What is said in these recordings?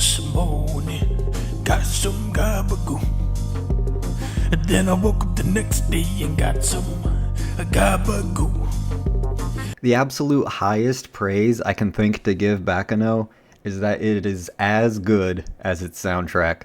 this morning, got some gabagoo. And then I woke up the next day and got some gabagoo. The absolute highest praise I can think to give Baccano is that it is as good as its soundtrack.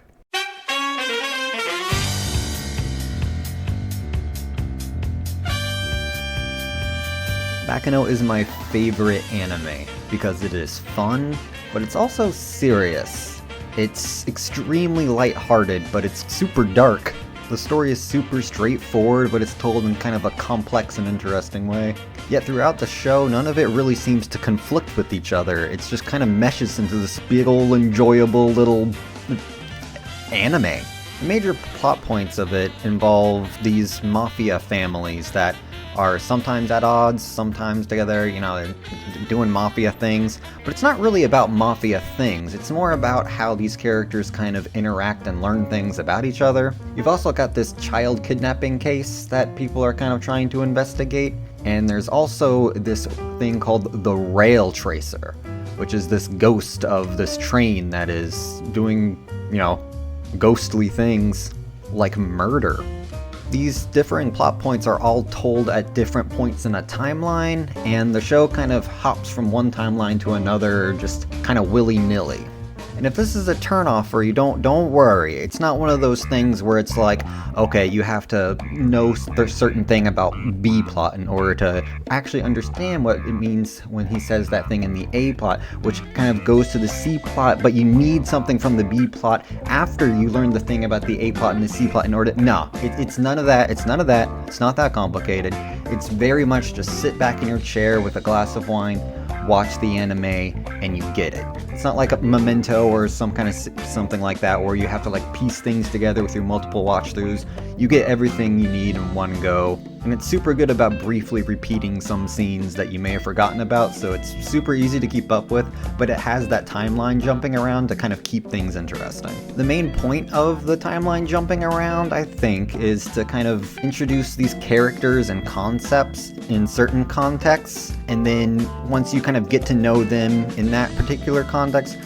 Baccano is my favorite anime because it is fun, but it's also serious. It's extremely lighthearted, but it's super dark. The story is super straightforward, but it's told in kind of a complex and interesting way. Yet throughout the show, none of it really seems to conflict with each other. It's just kind of meshes into this big ol' enjoyable little anime. The major plot points of it involve these mafia families that are sometimes at odds, sometimes together, you know, they're doing mafia things. But it's not really about mafia things, it's more about how these characters kind of interact and learn things about each other. You've also got this child kidnapping case that people are kind of trying to investigate. And there's also this thing called the rail tracer, which is this ghost of this train that is doing, you know, ghostly things like murder. These differing plot points are all told at different points in a timeline, and the show kind of hops from one timeline to another just kind of willy-nilly. And if this is a turnoff for you, don't worry. It's not one of those things where it's like, okay, you have to know a certain thing about B plot in order to actually understand what it means when he says that thing in the A plot, which kind of goes to the C plot, but you need something from the B plot after you learn the thing about the A plot and the C plot in order. No, it's none of that. It's none of that. It's not that complicated. It's very much just sit back in your chair with a glass of wine, watch the anime, and you get it. It's not like a Memento or some kind of something like that where you have to like piece things together with your multiple watch throughs. You get everything you need in one go, and it's super good about briefly repeating some scenes that you may have forgotten about, so it's super easy to keep up with, but it has that timeline jumping around to kind of keep things interesting. The main point of the timeline jumping around, I think, is to kind of introduce these characters and concepts in certain contexts, and then once you kind of get to know them in that particular context,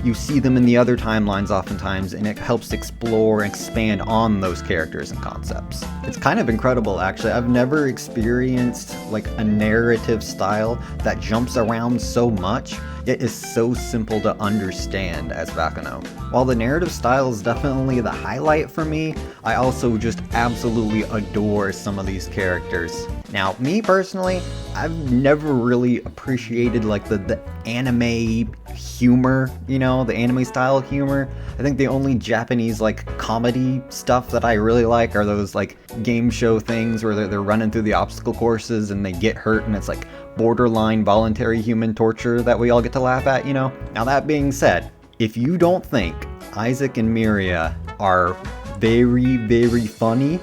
you see them in the other timelines oftentimes, and it helps explore and expand on those characters and concepts. It's kind of incredible, actually. I've never experienced like a narrative style that jumps around so much, yet is so simple to understand as Baccano. While the narrative style is definitely the highlight for me, I also just absolutely adore some of these characters. Now, me personally, I've never really appreciated like the anime humor, you know, the anime style humor. I think the only Japanese like comedy stuff that I really like are those like game show things where they're running through the obstacle courses and they get hurt and it's like borderline voluntary human torture that we all get to laugh at, you know? Now that being said, if you don't think Isaac and Miria are very, very funny,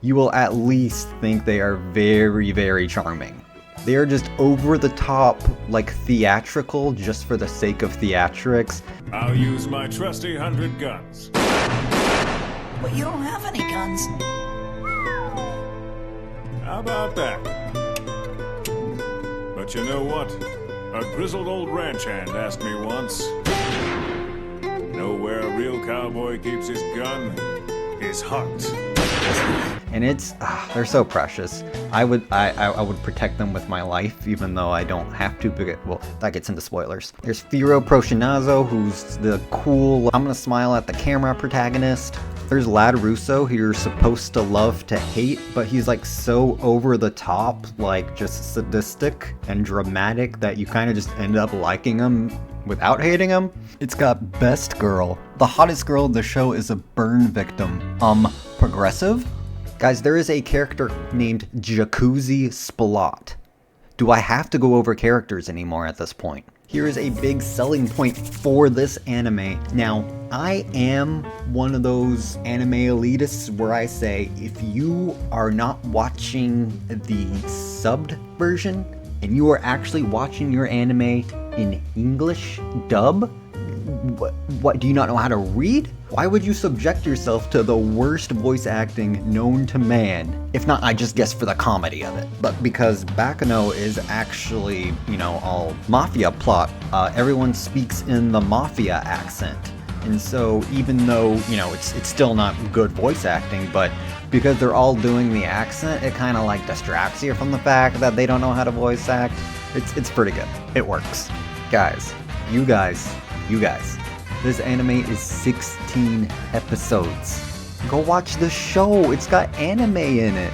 you will at least think they are very, very charming. They are just over the top, like theatrical, just for the sake of theatrics. I'll use my trusty 100 guns. But you don't have any guns. How about that? But you know what? A grizzled old ranch hand asked me once. Know where a real cowboy keeps his gun? His heart. And it's, they're so precious. I would protect them with my life, even though I don't have to, but well, that gets into spoilers. There's Firo Prochinazzo, who's the cool, I'm gonna smile at the camera protagonist. There's Lad Russo, who you're supposed to love to hate, but he's like so over the top, like just sadistic and dramatic that you kind of just end up liking him without hating him. It's got Best Girl. The hottest girl in the show is a burn victim. Progressive? Guys, there is a character named Jacuzzi Spalot. Do I have to go over characters anymore at this point? Here is a big selling point for this anime. Now, I am one of those anime elitists where I say, if you are not watching the subbed version, and you are actually watching your anime in English dub, What, do you not know how to read? Why would you subject yourself to the worst voice acting known to man? If not, I just guess for the comedy of it. But because Baccano is actually, all mafia plot, everyone speaks in the mafia accent. And so even though, it's still not good voice acting, but because they're all doing the accent, it kind of like distracts you from the fact that they don't know how to voice act. It's pretty good. It works. Guys, you guys, this anime is 16 episodes. Go watch the show. It's got anime in it.